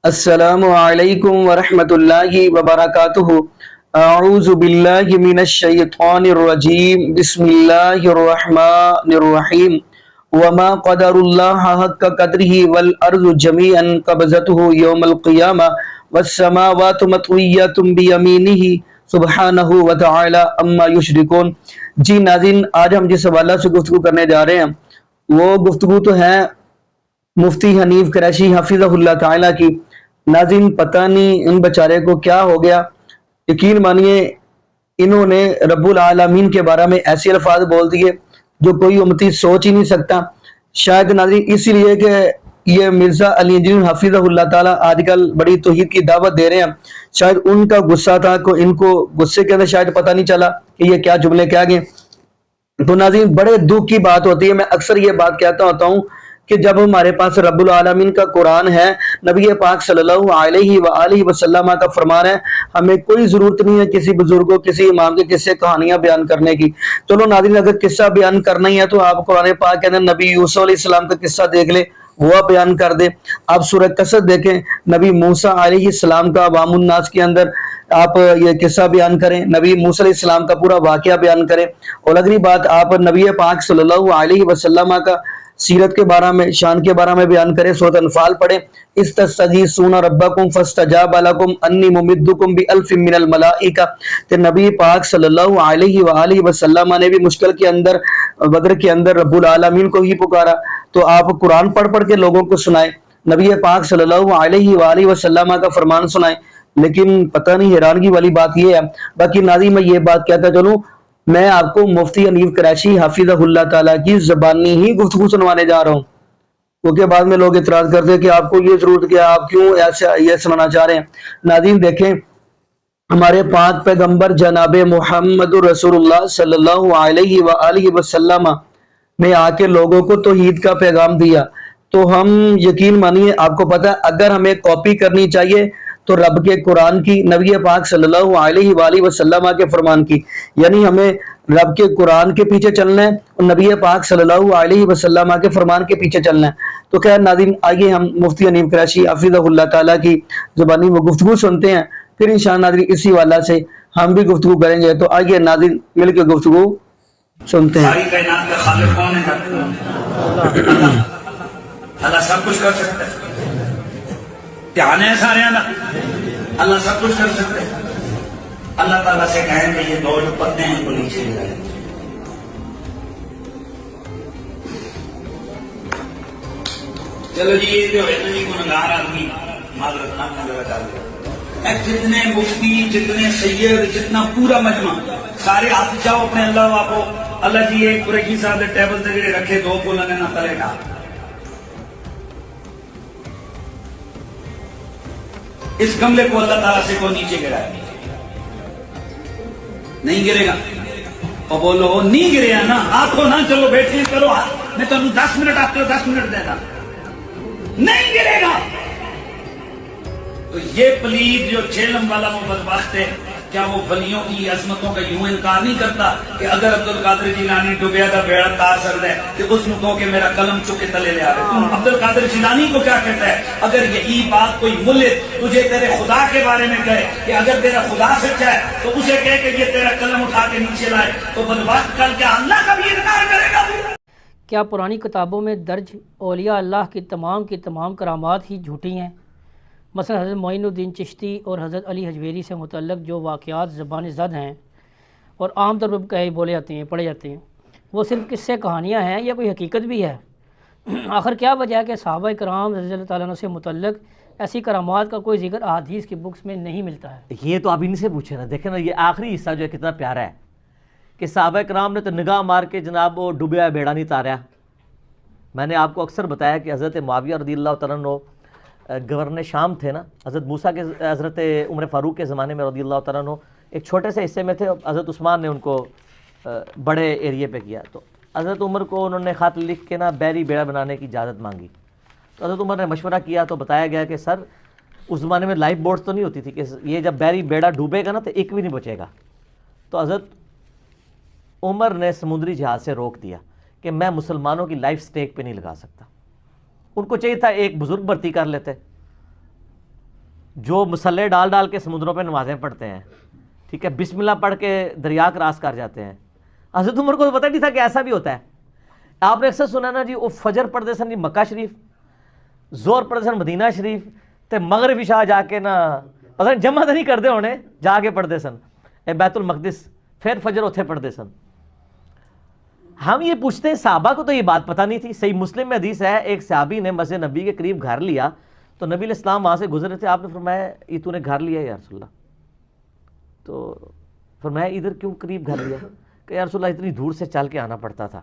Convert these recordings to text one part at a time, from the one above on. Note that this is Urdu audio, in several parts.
السلام علیکم ورحمۃ اللہ وبرکاتہ۔ اعوذ باللہ من الشیطان الرجیم، بسم اللہ الرحمن الرحیم۔ وما قدر اللہ حق قدرہ والارض جمیعا قبضتہ یوم القیامہ والسماوات مطویات بیمینہ سبحانہ وتعالی اما یشرکون۔ جی ناظرین، آج ہم جس حوالہ سے گفتگو کرنے جا رہے ہیں وہ گفتگو تو ہے مفتی حنیف قریشی حفظہ اللہ تعالیٰ کی۔ ناظرین، پتہ نہیں ان بیچارے کو کیا ہو گیا، یقین مانیے انہوں نے رب العالمین کے بارے میں ایسے الفاظ بول دیے جو کوئی امتی سوچ ہی نہیں سکتا۔ شاید ناظرین اسی لیے کہ یہ مرزا علی جن حفظہ اللہ تعالیٰ آج کل بڑی توحید کی دعوت دے رہے ہیں، شاید ان کا غصہ تھا کہ ان کو غصے کے اندر شاید پتہ نہیں چلا کہ یہ کیا جملے کہہ گئے۔ تو ناظرین بڑے دکھ کی بات ہوتی ہے، میں اکثر یہ بات کہتا ہوتا ہوں کہ جب ہمارے پاس رب العالمین کا قرآن ہے، نبی پاک صلی اللہ علیہ وآلہ وسلم کا فرمان ہے، ہمیں کوئی ضرورت نہیں ہے کسی بزرگوں کسی امام کے قصے کہانیاں بیان کرنے کی۔ چلو ناظرین، اگر قصہ بیان کرنا ہی ہے تو آپ قرآن پاک کے اندر نبی یوسف علیہ السلام کا قصہ دیکھ لیں، وہ بیان کر دے۔ آپ سورہ قصص دیکھیں، نبی موسیٰ علیہ السلام کا عوام الناس کے اندر آپ یہ قصہ بیان کریں، نبی موسیٰ علیہ السلام کا پورا واقعہ بیان کریں۔ اور اگلی بات، آپ نبی پاک صلی اللہ علیہ وسلم کا سیرت کے بارے میں، شان کے بارے میں بیان کریں۔ سورۃ انفال پڑھیں، استستغیثون ربکم فاستجاب لکم انی ممدکم بالف من الملائکہ۔ کہ نبی پاک صلی اللہ علیہ وآلہ وسلم نے بھی مشکل کے اندر، بدر کے اندر رب العالمین کو ہی پکارا۔ تو آپ قرآن پڑھ پڑھ کے لوگوں کو سنائیں، نبی پاک صلی اللہ علیہ وآلہ وسلم کا فرمان سنائیں۔ لیکن پتہ نہیں حیرانگی والی بات یہ ہے۔ باقی ناظرین میں یہ بات کہتا چلوں، میں آپ کو مفتی حنیف قریشی حفظہ اللہ تعالیٰ کی زبانی ہی گفتگو سنوانے جا رہا ہوں، کیونکہ بعد میں لوگ اعتراض کرتے ہیں کہ آپ کو یہ ضرورت کیا، آپ کیوں ایسا یہ سنانا چاہ رہے ہیں۔ ناظرین دیکھیں، ہمارے پاک پیغمبر جناب محمد رسول اللہ صلی اللہ علیہ وآلہ وسلم نے آ کے لوگوں کو توحید کا پیغام دیا۔ تو ہم یقین مانیے، آپ کو پتہ ہے اگر ہمیں کاپی کرنی چاہیے تو رب کے قرآن کی، نبی پاک صلی اللہ علیہ وآلہ وسلم کے فرمان کی، یعنی ہمیں رب کے قرآن کے پیچھے چلنا ہے اور نبی پاک صلی اللہ علیہ وسلم کے فرمان کے پیچھے چلنا ہے۔ تو خیر ناظرین، آئیے ہم مفتی حنیف قریشی حفظہ اللہ تعالیٰ کی زبانی وہ گفتگو سنتے ہیں، پھر انشاءاللہ ناظرین اسی والا سے ہم بھی گفتگو کریں گے۔ تو آئیے ناظرین مل کے گفتگو سنتے ہیں۔ ساری کائنات کا خالق کون ہے؟ اللہ سب کچھ کر سکتا ہے، دھیان ہے سارے اللہ سب کچھ کر سکتے ہیں۔ اللہ تعالیٰ سے کہیں کہ یہ دو جو پتے ہیں ان کو نیچے گرائیں۔ چلو جی، یہ جو ہے نا جی گنہگار آدمی معذرت نہ جگہ ڈال دیا، جتنے مفتی، جتنے سید، جتنا پورا مجمع، سارے ہاتھ جاؤ اپنے اللہ واپو، اللہ جی ایک قریشی صاحب نے ٹیبل سے جڑے رکھے دو کو لگے نہ تلے نہ، اس گملے کو اللہ تعالیٰ سے کو نیچے گرائے، نہیں گرے گا؟ اور بولو نہیں گرے نا، آنکھوں نہ چلو بیٹھے کرو، میں تمہیں 10 منٹ آپ کو 10 منٹ دے گا، نہیں گرے گا۔ تو یہ پلید جو چیلم والا وہ بدبخت ہے، کیا وہ ولیوں کی عظمتوں کا یوں انکار نہیں کرتا کہ اگر عبدالقادر جیلانی ڈوبیا دا بیڑا تاثر ہے تو اس میں کہو کہ میرا قلم چکے تلے لے آئے؟ تم عبدالقادر جیلانی کو کیا کہتا ہے؟ اگر یہی بات کوئی ملت تجھے تیرے خدا کے بارے میں کہے کہ اگر تیرا خدا سچا ہے تو اسے کہے کہ یہ تیرا قلم اٹھا کے نیچے لائے، تو بدبخت کل کیا اللہ کا بھی انکار کرے گا؟ کیا پرانی کتابوں میں درج اولیاء اللہ کی تمام کرامات ہی جھوٹی ہیں؟ مثلا حضرت معین الدین چشتی اور حضرت علی حجویری سے متعلق جو واقعات زبان زد ہیں اور عام طور پر کہے بولے جاتے ہیں، پڑھے جاتے ہیں، وہ صرف قصے کہانیاں ہیں یا کوئی حقیقت بھی ہے؟ آخر کیا وجہ ہے کہ صحابہ کرام رضی اللہ تعالیٰ عنہ سے متعلق ایسی کرامات کا کوئی ذکر احادیث کی بکس میں نہیں ملتا ہے؟ یہ تو آپ ان سے پوچھیں نا، دیکھیں نا یہ آخری حصہ جو ہے کتنا پیارا ہے کہ صحابہ کرام نے تو نگاہ مار کے جناب وہ ڈوبیا بیڑا نہیں تاریا۔ میں نے آپ کو اکثر بتایا کہ حضرت معاویہ رضی اللہ تعالیٰ عنہ گورنر شام تھے نا، حضرت عمر فاروق کے زمانے میں رضی اللہ تعالیٰ عنہ ایک چھوٹے سے حصے میں تھے، حضرت عثمان نے ان کو بڑے ایریے پہ کیا، تو حضرت عمر کو انہوں نے خط لکھ کے نا بیری بیڑا بنانے کی اجازت مانگی۔ تو حضرت عمر نے مشورہ کیا تو بتایا گیا کہ سر اس زمانے میں لائف بوٹس تو نہیں ہوتی تھی کہ یہ جب بیری بیڑا ڈوبے گا نا تو ایک بھی نہیں بچے گا۔ تو حضرت عمر نے سمندری جہاز سے روک دیا کہ میں مسلمانوں کی لائف سٹیک پہ نہیں لگا سکتا۔ ان کو چاہیے تھا ایک بزرگ بھرتی کر لیتے، جو مسلح ڈال ڈال کے سمندروں پہ نمازیں پڑھتے ہیں، ٹھیک ہے، بسم اللہ پڑھ کے دریا کراس کر جاتے ہیں. حضرت عمر کو تو پتہ نہیں تھا کہ ایسا بھی ہوتا ہے. آپ نے اکثر سنا نا جی وہ فجر پڑھتے سن جی مکہ شریف، زور پڑھتے سن مدینہ شریف، تے مغرب عشاء جا کے نا پتہ نہیں جمع تو نہیں کرتے ہونے، جا کے پڑھتے سن بیت المقدس، پھر فجر اتھے پڑھتے سن. ہم یہ پوچھتے ہیں صحابہ کو تو یہ بات پتہ نہیں تھی. صحیح مسلم میں حدیث ہے، ایک صحابی نے مسجد نبی کے قریب گھر لیا تو نبی علیہ السلام وہاں سے گزرے تھے. آپ نے فرمایا یہ تو نے گھر لیا ہے یا رسول اللہ؟ تو فرمایا ادھر کیوں قریب گھر لیا؟ کہ یا رسول اللہ اتنی دور سے چل کے آنا پڑتا تھا،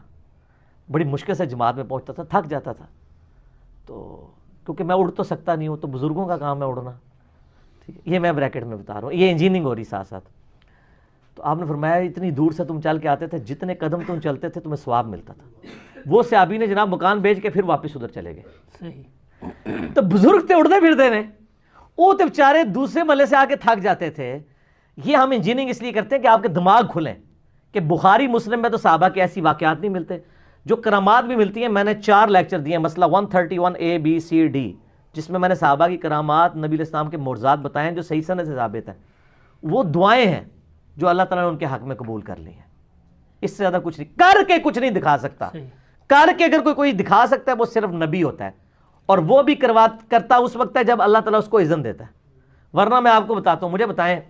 بڑی مشکل سے جماعت میں پہنچتا تھا، تھک جاتا تھا، تو کیونکہ میں اڑ تو سکتا نہیں ہوں، تو بزرگوں کا کام ہے اڑنا. ٹھیک ہے، یہ میں بریکٹ میں بتا رہا ہوں، یہ انجینئرنگ ہو رہی ساتھ ساتھ. تو آپ نے فرمایا اتنی دور سے تم چل کے آتے تھے، جتنے قدم تم چلتے تھے تمہیں ثواب ملتا تھا. وہ صحابی نے جناب مکان بیچ کے پھر واپس ادھر چلے گئے. صحیح. تو بزرگ تھے اڑتے پھرتے نے، وہ تو بیچارے دوسرے محلے سے آ کے تھک جاتے تھے. یہ ہم انجینئرنگ اس لیے کرتے ہیں کہ آپ کے دماغ کھلیں کہ بخاری مسلم میں تو صحابہ کے ایسی واقعات نہیں ملتے. جو کرامات بھی ملتی ہیں، میں نے 4 لیکچر دیے ہیں، مسئلہ 131 A B C D، جس میں نے صحابہ کی کرامات، نبی علیہ السلام کے معجزات بتائے ہیں جو صحیح سند سے ثابت ہیں. وہ دعائیں ہیں جو اللہ تعالیٰ نے ان کے حق میں قبول کر لی ہیں. اس سے زیادہ کچھ نہیں کر کے کچھ نہیں دکھا سکتا. کر کے اگر کوئی دکھا سکتا ہے وہ صرف نبی ہوتا ہے، اور وہ بھی کرتا اس وقت ہے جب اللہ تعالیٰ اس کو اذن دیتا ہے. ورنہ میں آپ کو بتاتا ہوں، مجھے بتائیں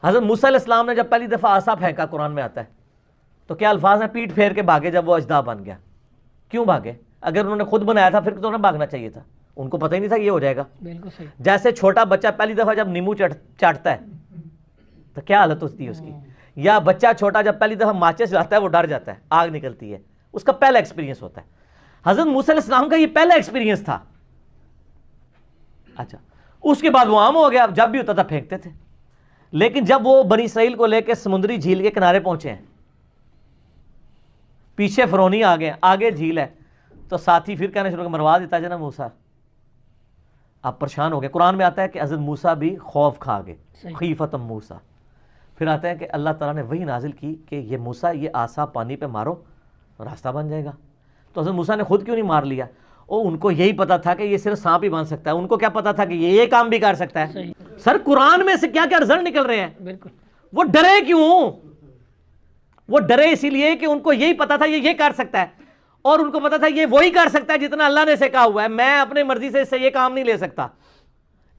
حضرت موسیٰ علیہ السلام نے جب پہلی دفعہ عصا پھینکا، قرآن میں آتا ہے، تو کیا الفاظ ہیں؟ پیٹ پھیر کے بھاگے جب وہ اژدہا بن گیا. کیوں بھاگے؟ اگر انہوں نے خود بنایا تھا پھر تو انہیں بھاگنا چاہیے تھا، ان کو پتہ ہی نہیں تھا کہ یہ ہو جائے گا. بالکل صحیح. جیسے چھوٹا بچہ پہلی دفعہ جب نیمبو چاٹتا ہے تو کیا حالت ہوتی ہے اس کی، یا بچہ چھوٹا جب پہلی دفعہ ماچس جاتا ہے وہ ڈر جاتا ہے، آگ نکلتی ہے، اس کا پہلا ایکسپیرینس ہوتا ہے. حضرت موسیٰ علیہ السلام کا یہ پہلا ایکسپیرینس تھا. اچھا، اس کے بعد وہ عام ہو گیا، جب بھی ہوتا تھا پھینکتے تھے. لیکن جب وہ بنی اسرائیل کو لے کے سمندری جھیل کے کنارے پہنچے ہیں، پیچھے فرعونی آ گئے، آگے جھیل ہے، تو ساتھی پھر کہنا شروع کر مروا دیتا جنا موسیٰ. آپ پریشان ہو گئے. قرآن میں آتا ہے کہ حضرت موسیٰ بھی خوف کھا گئے، خیفۃ موسیٰ. پھر آتا ہے کہ اللہ تعالیٰ نے وہی نازل کی کہ یہ موسیٰ یہ عصا پانی پہ مارو راستہ بن جائے گا. تو حضرت موسیٰ نے خود کیوں نہیں مار لیا؟ ان کو یہی پتا تھا کہ یہ صرف سانپ ہی بن سکتا ہے. ان کو کیا پتا تھا کہ یہ کام بھی کر سکتا ہے؟ سر قرآن میں سے کیا کیا رزلٹ نکل رہے ہیں. بالکل. وہ ڈرے کیوں؟ وہ ڈرے اسی لیے کہ ان کو یہی پتا تھا یہ کر سکتا ہے، اور ان کو پتا تھا یہ وہی کر سکتا ہے جتنا اللہ نے اسے کہا ہوا ہے. میں اپنے مرضی سے اس سے یہ کام نہیں لے سکتا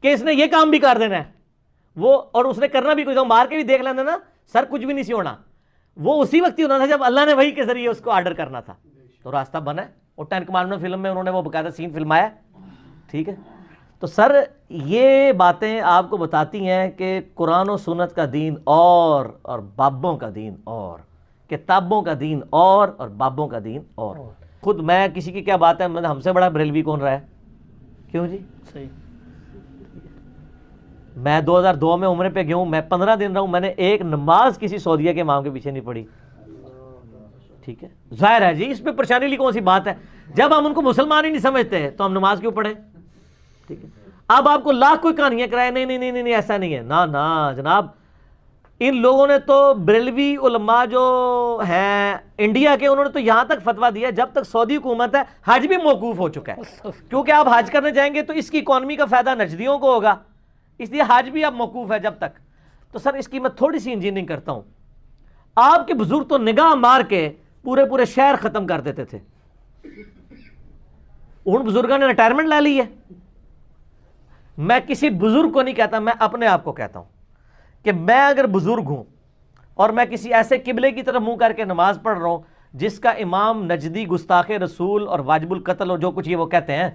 کہ اس نے یہ کام بھی کر دینا ہے. وہ اور اس نے کرنا بھی کچھ، مار کے بھی دیکھ لینا نا سر کچھ بھی نہیں سی ہونا. وہ اسی وقت ہی ہونا تھا جب اللہ نے وہی کے ذریعے اس کو آرڈر کرنا تھا. تو راستہ بنا ہے. اور 10 کمانڈمنٹ فلم میں انہوں نے وہ باقاعدہ سین فلمایا. ٹھیک ہے، تو سر یہ باتیں آپ کو بتاتی ہیں کہ قرآن و سنت کا دین اور بابوں کا دین اور کتابوں کا دین اور بابوں کا دین اور. خود میں کسی کی کیا بات ہے، ہم سے بڑا بریلوی کون رہا ہے؟ کیوں جی؟ صحیح. میں 2002 میں عمرے پہ گیا ہوں، میں 15 دن رہا ہوں، میں نے ایک نماز کسی سعودیہ کے امام کے پیچھے نہیں پڑھی. ٹھیک ہے، ظاہر ہے جی اس پہ پریشانی لی کون سی بات ہے؟ جب ہم ان کو مسلمان ہی نہیں سمجھتے تو ہم نماز کیوں پڑھیں؟ ٹھیک ہے، اب آپ کو لاکھ کوئی کہانیاں کرائے، نہیں ایسا نہیں ہے. نا جناب، ان لوگوں نے تو بریلوی علماء جو ہیں انڈیا کے، انہوں نے تو یہاں تک فتویٰ دیا جب تک سعودی حکومت ہے حج بھی موقوف ہو چکا ہے. کیونکہ آپ حج کرنے جائیں گے تو اس کی اکانومی کا فائدہ نجدیوں کو ہوگا، اس لیے حج بھی اب موقوف ہے جب تک. تو سر اس کی میں تھوڑی سی انجینئرنگ کرتا ہوں. آپ کے بزرگ تو نگاہ مار کے پورے شہر ختم کر دیتے تھے. ان بزرگوں نے ریٹائرمنٹ لے لی ہے. میں کسی بزرگ کو نہیں کہتا، میں اپنے آپ کو کہتا ہوں کہ میں اگر بزرگ ہوں اور میں کسی ایسے قبلے کی طرف منہ کر کے نماز پڑھ رہا ہوں جس کا امام نجدی گستاخ رسول اور واجب القتل اور جو کچھ یہ وہ کہتے ہیں،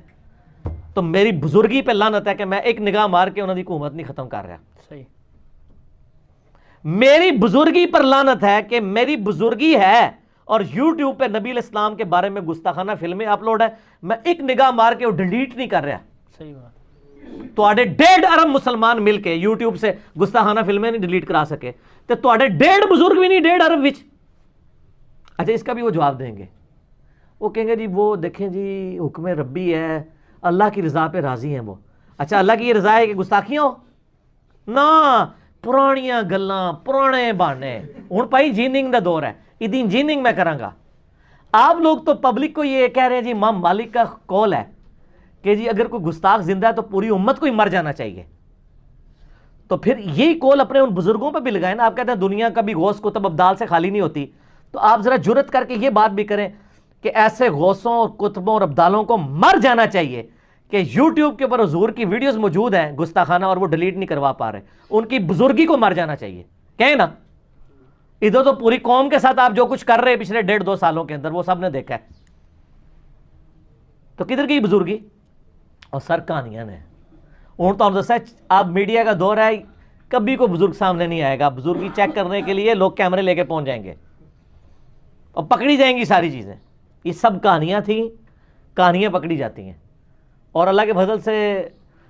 تو میری بزرگی پہ لعنت ہے کہ میں ایک نگاہ مار کے انہوں کی حکومت نہیں ختم کر رہا. صحیح. میری بزرگی پر لعنت ہے کہ میری بزرگی ہے اور یوٹیوب پہ نبی علیہ السلام کے بارے میں گستاخانہ فلمیں اپلوڈ ہے، میں ایک نگاہ مار کے وہ ڈیلیٹ نہیں کر رہا. صحیح بات. تو 1.5 ارب مسلمان مل کے یوٹیوب سے گستاخانہ فلمیں نہیں ڈیلیٹ کرا سکے تو 1.5 بزرگ بھی نہیں 1.5 ارب وچ. اچھا اس کا بھی وہ جواب دیں گے، وہ کہیں گے جی وہ دیکھیں جی حکم ربی ہے، اللہ کی رضا پہ راضی ہیں وہ. اچھا اللہ کی یہ رضا ہے کہ گستاخیاں ہو؟ نہ، پرانیاں گلاں پرانے بہانے. ہن پائی جیننگ دا دور ہے، ادی انجینئرنگ میں کراں گا. آپ لوگ تو پبلک کو یہ کہہ رہے ہیں جی امام مالک کا قول ہے کہ جی اگر کوئی گستاخ زندہ ہے تو پوری امت کو ہی مر جانا چاہیے. تو پھر یہی کول اپنے ان بزرگوں پہ بھی لگائیں نا. آپ کہتے ہیں دنیا کبھی غوث کتب ابدال سے خالی نہیں ہوتی, تو آپ ذرا جرت کر کے یہ بات بھی کریں کہ ایسے غوثوں اور کتبوں اور ابدالوں کو مر جانا چاہیے کہ یوٹیوب کے اوپر حضور کی ویڈیوز موجود ہیں گستاخانہ اور وہ ڈیلیٹ نہیں کروا پا رہے. ان کی بزرگی کو مر جانا چاہیے. کہیں نا, ادھر تو پوری قوم کے ساتھ آپ جو کچھ کر رہے ہیں پچھلے 1.5-2 سالوں کے اندر وہ سب نے دیکھا ہے, تو کدھر کی بزرگی. اور سر کہانیاں نے اور تو ہم سچ, آپ میڈیا کا دور ہے, کبھی کوئی بزرگ سامنے نہیں آئے گا. بزرگی چیک کرنے کے لیے لوگ کیمرے لے کے پہنچ جائیں گے اور پکڑی جائیں گی ساری چیزیں. یہ سب کہانیاں تھیں, کہانیاں پکڑی جاتی ہیں. اور اللہ کے فضل سے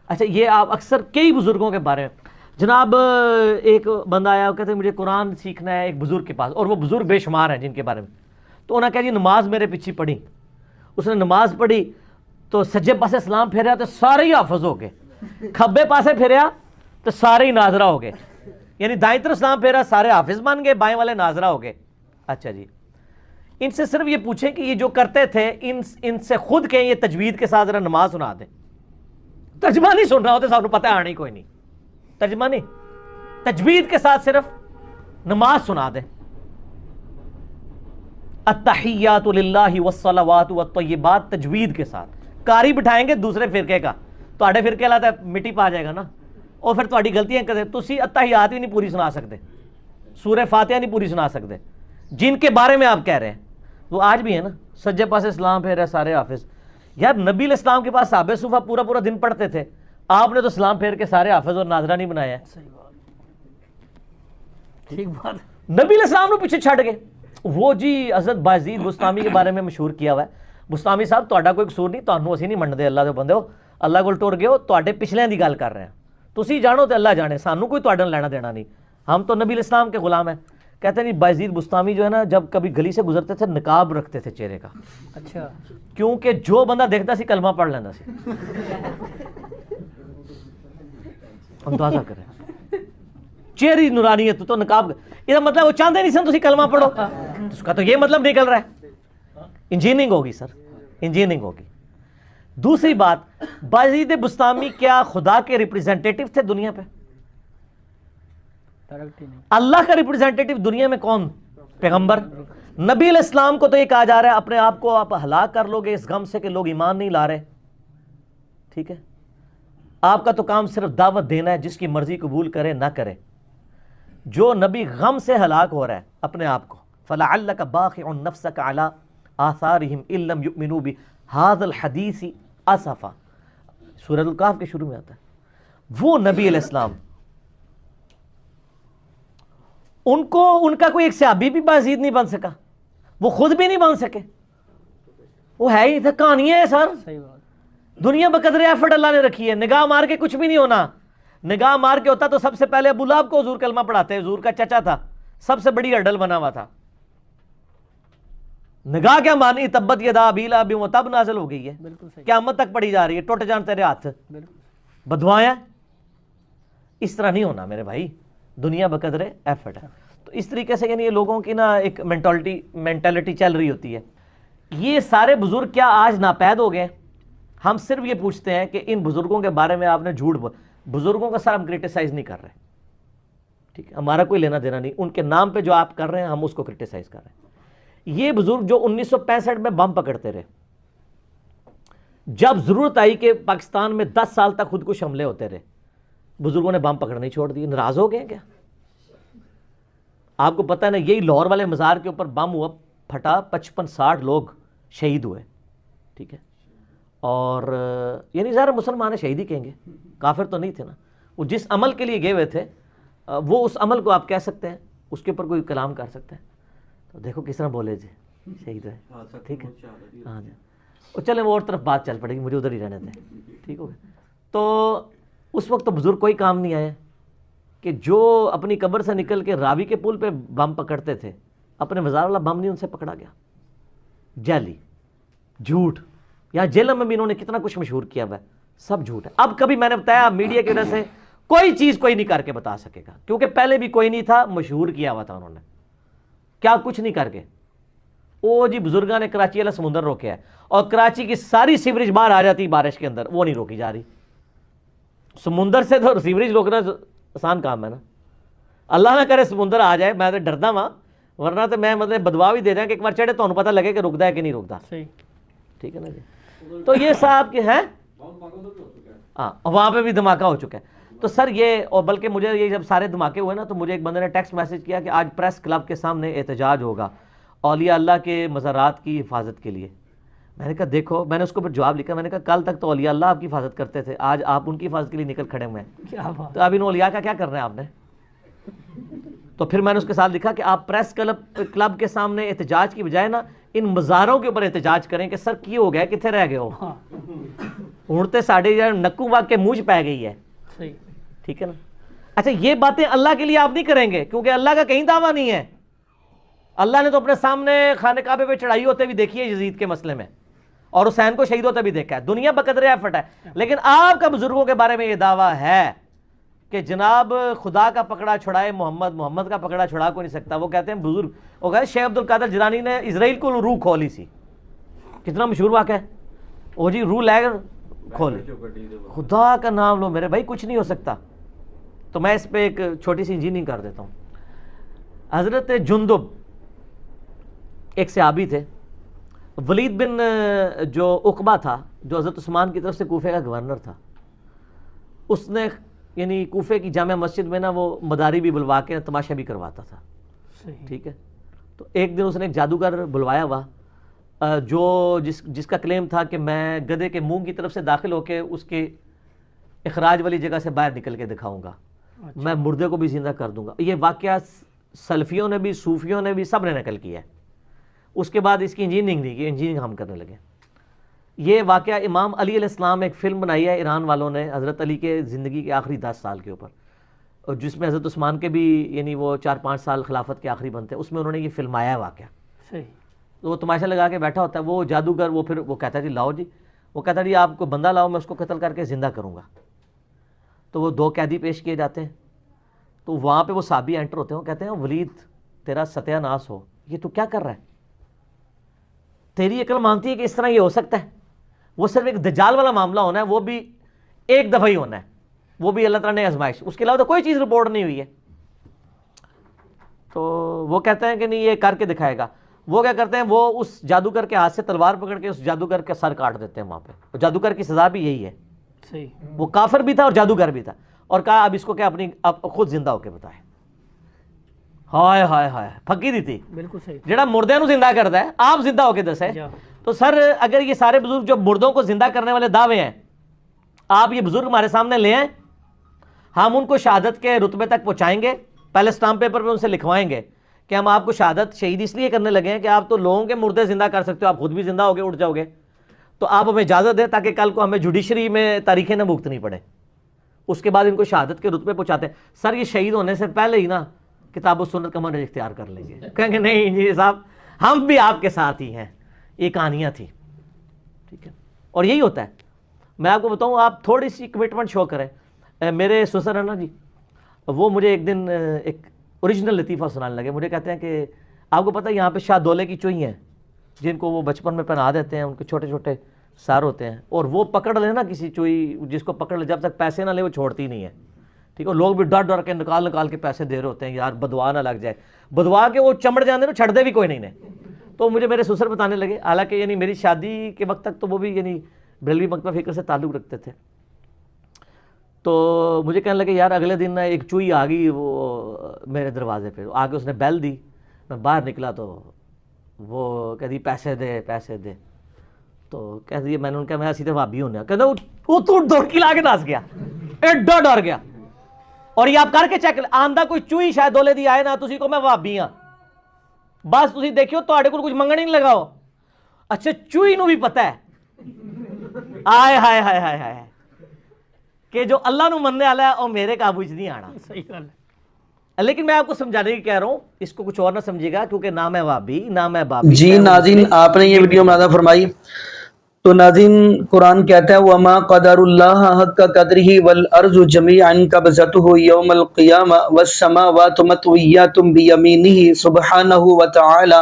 اچھا یہ آپ اکثر کئی بزرگوں کے بارے میں, جناب ایک بندہ آیا, وہ کہتے ہیں مجھے قرآن سیکھنا ہے ایک بزرگ کے پاس, اور وہ بزرگ بے شمار ہیں جن کے بارے میں. تو انہوں نے کہا جی نماز میرے پیچھے پڑھی. اس نے نماز پڑھی تو سجے پاسے سلام پھیرا تو سارے ہی حافظ ہو گئے, کھبے پاسے پھیرا تو سارے ہی ناظرہ ہو گئے. یعنی دائیں طرف سلام پھیرا سارے حافظ بن گئے, بائیں والے ناظرہ ہو گئے. اچھا جی, ان سے صرف یہ پوچھیں کہ یہ جو کرتے تھے ان سے خود کہیں یہ تجوید کے ساتھ ذرا نماز سنا دیں. ترجمہ نہیں سن رہا ہوتا, سب کو پتہ ہے آنے کوئی نہیں, ترجمہ نہیں, تجوید کے ساتھ صرف نماز سنا دیں. التحیات للہ والصلوات والطیبات تجوید کے ساتھ. قاری بٹھائیں گے دوسرے فرقے کا, تواڈے فرقے والا تے مٹی پا جائے گا نا, اور پھر تواڈی غلطیاں کرے. تسی التحیات ہی نہیں پوری سنا سکتے, سورہ فاتحہ نہیں پوری سنا سکتے. جن کے بارے میں آپ کہہ رہے ہیں وہ آج بھی ہے نا, سجے پاسے سلام پھیر رہے سارے حافظ. یار نبی علیہ السلام کے پاس صحابہ صوفہ پورا پورا دن پڑھتے تھے, آپ نے تو سلام پھیر کے سارے حافظ اور ناظرہ نہیں بنایا ہے. صحیح بات, ٹھیک بات. نبی علیہ السلام نے پیچھے چھڑ گئے. وہ جی حضرت بازید بستامی کے بارے میں مشہور کیا ہوا ہے. بستامی صاحب تہاڈا کوئی قصور نہیں, تانوں اسی نہیں منتے, اللہ دے بندے ہو, اللہ کول ٹر گئے ہو, تہاڈے پچھلیاں دی گل کر رہے ہیں. تسی جانو تے اللہ جانے, سانوں کوئی تہاڈے نال لینا دینا نہیں, ہم تو نبی علیہ السلام کے غلام ہیں. کہتے ہیں نہیں بازید بستامی جو ہے نا, جب کبھی گلی سے گزرتے تھے نقاب رکھتے تھے چہرے کا. اچھا, کیونکہ جو بندہ دیکھتا سی کلمہ پڑھ لینا سی. اندازہ کریں, چہری نورانیت تو نقاب, یہ مطلب وہ چاہتے نہیں سن تسی کلمہ پڑھو, اس کا تو یہ مطلب نکل رہا ہے. انجینئرنگ ہوگی سر, انجینئرنگ ہوگی. دوسری بات, بازید بستامی کیا خدا کے ریپریزنٹیٹیو تھے دنیا پہ؟ اللہ کا ریپریزنٹیٹیو دنیا میں کون؟ پیغمبر. نبی علیہ السلام کو تو یہ کہا جا رہا ہے اپنے آپ کو آپ ہلاک کر لو گے اس غم سے کہ لوگ ایمان نہیں لا رہے. ٹھیک ہے, آپ کا تو کام صرف دعوت دینا ہے, جس کی مرضی قبول کرے نہ کرے. جو نبی غم سے ہلاک ہو رہا ہے اپنے آپ کو, فَلَعَلَّكَ بَاخِعٌ نَفْسَكَ عَلَىٰ آثَارِهِمْ إِن لَّمْ يُؤْمِنُوا بِهَٰذَا الْحَدِيثِ أَسَفًا, سورۃ الکہف کے شروع میں آتا ہے. وہ نبی علیہ السلام, ان کا کوئی ایک صحابی بھی بازید نہیں بن سکا, وہ خود بھی نہیں بن سکے, وہ ہے ہی تھا, کہانیاں ہیں سر. صحیح بات. دنیا بقدر ایفرٹ اللہ نے رکھی ہے. نگاہ مار کے کچھ بھی نہیں ہونا. نگاہ مار کے ہوتا تو سب سے پہلے ابو لہب کو حضور کلمہ پڑھاتے, حضور کا چچا تھا, سب سے بڑی ہرڈل بنا ہوا تھا. نگاہ کیا مانی, تبت یدا ابی لہب وتب نازل ہو گئی ہے, بالکل صحیح, قیامت تک پڑھی جا رہی ہے, ٹوٹ جان تیرے ہاتھ, بالکل. بدوائیں. اس طرح نہیں ہونا میرے بھائی, دنیا بقدر ایفرٹ ہے. تو اس طریقے سے یعنی یہ لوگوں کی نا ایک مینٹالٹی چل رہی ہوتی ہے. یہ سارے بزرگ کیا آج ناپید ہو گئے؟ ہم صرف یہ پوچھتے ہیں کہ ان بزرگوں کے بارے میں آپ نے جھوٹ بزرگوں کا سر ہم کرٹیسائز نہیں کر رہے, ٹھیک ہے, ہمارا کوئی لینا دینا نہیں. ان کے نام پہ جو آپ کر رہے ہیں ہم اس کو کرٹیسائز کر رہے ہیں. یہ بزرگ جو 1965 میں بم پکڑتے رہے, جب ضرورت آئی کہ پاکستان میں 10 سال تک خودکش حملے ہوتے رہے, بزرگوں نے بم پکڑنا ہی چھوڑ دیے. ناراض ہو گئے کیا؟ آپ کو پتہ ہے نا, یہی لاہور والے مزار کے اوپر بم ہوا, پھٹا, 55-60 لوگ شہید ہوئے. ٹھیک ہے, اور یعنی ظاہر مسلمان شہید ہی کہیں گے, کافر تو نہیں تھے نا. وہ جس عمل کے لیے گئے ہوئے تھے وہ اس عمل کو آپ کہہ سکتے ہیں, اس کے اوپر کوئی کلام کر سکتے ہیں. تو دیکھو کس طرح بولے جی, شہید ہے. ٹھیک ہے, ہاں جی, وہ چلیں وہ اور طرف بات چل پڑے گی, مجھے ادھر ہی رہنے دیں. ٹھیک ہو گیا. تو اس وقت تو بزرگ کوئی کام نہیں آئے کہ جو اپنی قبر سے نکل کے راوی کے پل پہ بم پکڑتے تھے, اپنے مزار والا بم نہیں ان سے پکڑا گیا. جعلی, جھوٹ. یہاں جیلم میں بھی انہوں نے کتنا کچھ مشہور کیا ہوا ہے, سب جھوٹ ہے. اب کبھی میں نے بتایا میڈیا کی وجہ سے کوئی چیز کوئی نہیں کر کے بتا سکے گا, کیونکہ پہلے بھی کوئی نہیں تھا, مشہور کیا ہوا تھا انہوں نے, کیا کچھ نہیں کر کے. وہ جی بزرگاں نے کراچی والا سمندر روکا ہے، اور کراچی کی ساری سیوریج باہر آ جاتی بارش کے اندر، وہ نہیں روکی جا رہی۔ سمندر سے تو سیوریج روکنا آسان کام ہے نا، اللہ نہ کرے سمندر آ جائے، میں تو ڈردا وہاں، ورنہ تو میں مطلب بدوا بھی دے دیں کہ ایک بار چڑھے تو پتہ لگے کہ رکتا ہے کہ نہیں رکتا۔ صحیح، ٹھیک ہے نا جی۔ تو یہ صاحب کے ہیں، ہاں وہاں پہ بھی دھماکہ ہو چکا ہے۔ تو سر یہ، اور بلکہ مجھے یہ جب سارے دھماکے ہوئے نا تو مجھے ایک بندے نے ٹیکسٹ میسج کیا کہ آج پریس کلب کے سامنے احتجاج ہوگا اولیاء اللہ کے مزارات کی حفاظت کے لیے۔ میں نے کہا دیکھو، میں نے اس کو پھر جواب لکھا، میں نے کہا کل تک تو اولیاء اللہ آپ کی حفاظت کرتے تھے، آج آپ ان کی حفاظت کے لیے نکل کھڑے ہوئے ہیں، کیا بات، تو اب ان اولیاء کا کیا کرنا ہے آپ نے؟ تو پھر میں نے اس کے ساتھ لکھا کہ آپ پریس کلب کے سامنے احتجاج کی بجائے نا ان مزاروں کے اوپر احتجاج کریں کہ سر کی ہو گیا، کتنے رہ گئے ہو، اڑتے ساڑھے نکو واگ کے موج پہ گئی ہے۔ صحیح، ٹھیک ہے نا۔ اچھا یہ باتیں اللہ کے لیے آپ نہیں کریں گے، کیونکہ اللہ کا کہیں دعویٰ نہیں ہے۔ اللہ نے تو اپنے سامنے خانہ کعبے پہ چڑھائی ہوتے بھی دیکھی ہے یزید کے مسئلے میں، اور حسین کو شہید ہوتے بھی دیکھا ہے، دنیا بقدر ایفٹ ہے، لیکن آپ کا بزرگوں کے بارے میں یہ دعویٰ ہے کہ جناب خدا کا پکڑا چھڑائے محمد، محمد کا پکڑا چھڑا کو نہیں سکتا۔ وہ کہتے ہیں بزرگ، وہ کہتے ہیں شیخ عبد القادر جیلانی نے اسرائیل کو روح کھولی سی، کتنا مشہور واقعہ ہے وہ جی، روح لے کر کھولی، خدا کا نام لو میرے بھائی، کچھ نہیں ہو سکتا۔ تو میں اس پہ ایک چھوٹی سی انجینئرنگ کر دیتا ہوں۔ حضرت جندب ایک صحابی تھے، ولید بن جو عقبہ تھا، جو حضرت عثمان کی طرف سے کوفے کا گورنر تھا، اس نے یعنی کوفے کی جامع مسجد میں نا وہ مداری بھی بلوا کے تماشا بھی کرواتا تھا۔ صحیح، ٹھیک ہے۔ تو ایک دن اس نے ایک جادوگر بلوایا ہوا جو جس کا کلیم تھا کہ میں گدھے کے منہ کی طرف سے داخل ہو کے اس کے اخراج والی جگہ سے باہر نکل کے دکھاؤں گا، میں مردے کو بھی زندہ کر دوں گا۔ یہ واقعہ سلفیوں نے بھی، صوفیوں نے بھی، سب نے نقل کیا ہے۔ اس کے بعد اس کی انجینئرنگ نہیں کی، انجینئرنگ ہم کرنے لگے۔ یہ واقعہ امام علی علیہ السلام ایک فلم بنائی ہے ایران والوں نے حضرت علی کے زندگی کے آخری 10 سال کے اوپر، اور جس میں حضرت عثمان کے بھی یعنی وہ 4-5 سال خلافت کے آخری بنتے ہیں، اس میں انہوں نے یہ فلمایا ہے واقعہ۔ صحیح، تو وہ تماشا لگا کے بیٹھا ہوتا ہے وہ جادوگر، وہ پھر وہ کہتا ہے جی لاؤ جی، وہ کہتا ہے جی آپ کو بندہ لاؤ، میں اس کو قتل کر کے زندہ کروں گا۔ تو وہ 2 قیدی پیش کیے جاتے ہیں، تو وہاں پہ وہ صحابی انٹر ہوتے ہیں، وہ کہتے ہیں ولید تیرا ستیہ ناس ہو، یہ تو کیا کر رہا ہے، تیری عقل مانتی ہے کہ اس طرح یہ ہو سکتا ہے؟ وہ صرف ایک دجال والا معاملہ ہونا ہے، وہ بھی ایک دفعہ ہی ہونا ہے، وہ بھی اللہ تعالیٰ نے آزمائش، اس کے علاوہ تو کوئی چیز رپورٹ نہیں ہوئی ہے۔ تو وہ کہتے ہیں کہ نہیں یہ کر کے دکھائے گا۔ وہ کیا کرتے ہیں، وہ اس جادوگر کے ہاتھ سے تلوار پکڑ کے اس جادوگر کا سر کاٹ دیتے ہیں وہاں پہ۔ جادوگر کی سزا بھی یہی ہے، صحیح، وہ کافر بھی تھا اور جادوگر بھی تھا، اور کہا اب اس کو کیا اب خود زندہ ہو کے بتائے۔ ہائے ہائے ہائے، پھکی دی تھی، بالکل صحیح، جڑا مردے نو زندہ کرتا ہے آپ زندہ ہو کے دسے۔ جا، تو سر اگر یہ سارے بزرگ جو مردوں کو زندہ کرنے والے دعوے ہیں، آپ یہ بزرگ ہمارے سامنے لے آئیں، ہم ان کو شہادت کے رتبے تک پہنچائیں گے، پہلے اسٹامپ پیپر پہ ان سے لکھوائیں گے کہ ہم آپ کو شہادت شہید اس لیے کرنے لگے ہیں کہ آپ تو لوگوں کے مردے زندہ کر سکتے ہو، آپ خود بھی زندہ ہوگے اٹھ جاؤ گے، تو آپ ہمیں اجازت دیں تاکہ کل کو ہمیں جوڈیشری میں تاریخیں نہ بھگتنی پڑے۔ اس کے بعد ان کو شہادت کے رتبے پہنچاتے ہیں۔ سر یہ شہید ہونے سے پہلے ہی نا کتاب و سنت کا منہج اختیار کر لیں گے، کہیں گے نہیں انجینئر صاحب ہم بھی آپ کے ساتھ ہی ہیں، یہ کہانیاں تھیں۔ ٹھیک ہے، اور یہی ہوتا ہے۔ میں آپ کو بتاؤں، آپ تھوڑی سی کمٹمنٹ شو کریں۔ میرے سسر ہیں نا جی، وہ مجھے ایک دن ایک اوریجنل لطیفہ سنانے لگے۔ مجھے کہتے ہیں کہ آپ کو پتہ ہے یہاں پہ شاہ دولے کی چوئی ہیں جن کو وہ بچپن میں پہنا دیتے ہیں، ان کے چھوٹے چھوٹے سار ہوتے ہیں، اور وہ پکڑ لے نا کسی چوئی جس کو پکڑ لے، جب تک پیسے نہ لے وہ چھوڑتی نہیں ہے۔ ٹھیک ہے، لوگ بھی ڈر ڈر کے نکال کے پیسے دے رہے ہوتے ہیں، یار بدوا نہ لگ جائے، بدوا کے وہ چمڑ جانے نا، چھڑ دے بھی کوئی نہیں نے۔ تو مجھے میرے سسر بتانے لگے، حالانکہ یعنی میری شادی کے وقت تک تو وہ بھی یعنی بریلوی مکتبہ فکر سے تعلق رکھتے تھے۔ تو مجھے کہنے لگے یار اگلے دن ایک چوئی آ گئی وہ میرے دروازے پہ، آگے اس نے بیل دی، میں باہر نکلا تو وہ کہتی پیسے دے پیسے دے۔ تو کہہ دیے، میں نے ان کا میں سیدھے بھابی ہونے، کہتا وہ تو دوڑ کی لا کے دس گیا، ایڈا ڈر گیا۔ اور یہ آپ کر کے چیک آندہ کوئی چوئی شاید دولے دی آئے نا تسی کو میں بھابی ہاں، بس تسی دیکھیو تواڈے کول کچھ منگن ہی نہیں لگاؤ۔ اچھا چوئی نو بھی پتہ ہے آئے ہائے ہائے ہائے ہائے کہ جو اللہ نو مننے والا ہے اور میرے قابو وچ نہیں آنا۔ صحیح گل ہے۔ لیکن میں آپ کو سمجھانے کی کہہ رہا ہوں، اس کو کچھ اور نہ سمجھے گا کیونکہ نہ میں وہابی نہ میں بابی۔ جی ناظرین، آپ نے یہ ویڈیو ملاحظہ فرمائی تو ناظرین قرآن کہتا ہے وَمَا قَدَرُ اللَّهَ حَقَّ قَدْرِهِ وَالْأَرْضُ جَمِيعًا قَبْضَتُهُ يَوْمَ الْقِيَامَةِ وَالسَّمَاوَاتُ مَطْوِيَّاتٌ بِيَمِينِهِ سُبْحَانَهُ وَتَعَالَى